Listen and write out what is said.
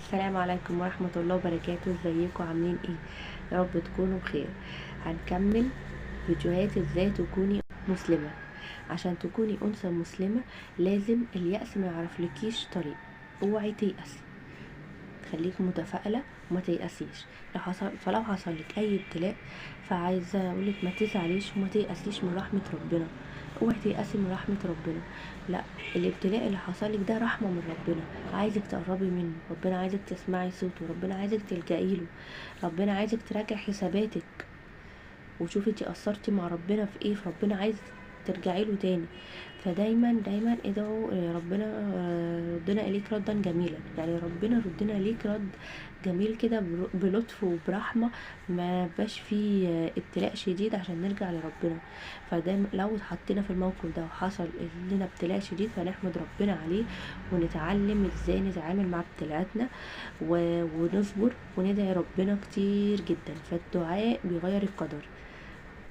السلام عليكم ورحمة الله وبركاته. ازيكم عاملين ايه؟ يا رب تكونوا بخير. هنكمل فيديوهات ازاي تكوني مسلمة. عشان تكوني انثى مسلمة لازم اليأس ما يعرفلكيش طريق. اوعي تيأسي، خليكي متفائلة وما تيأسيش. فلو حصل لك اي ابتلاء فعايزة اقولك ما تزعليش وما تيأسيش من رحمة ربنا. اوعي تيأسي من رحمة ربنا، لا. الابتلاء اللي حصل لك ده رحمة من ربنا، عايزك تقربي منه، ربنا عايزك تسمعي صوته، ربنا عايزك تلجئي له، ربنا عايزك تراجع حساباتك وشوفي انتي قصرتي مع ربنا في ايه، فربنا عايز ترجعي له تاني. فدايما دايما ادعوا ربنا، ردنا اليك ردا جميلا، يعني ربنا ردنا ليك رد جميل كده بلطف وبرحمه، ما بقاش فيه ابتلاء شديد عشان نرجع لربنا. فدايما لو اتحطينا في الموقف ده وحصل لنا ابتلاء شديد فنحمد ربنا عليه، ونتعلم ازاي نتعامل مع ابتلاءاتنا ونصبر وندعي ربنا كتير جدا، فالدعاء بيغير القدر.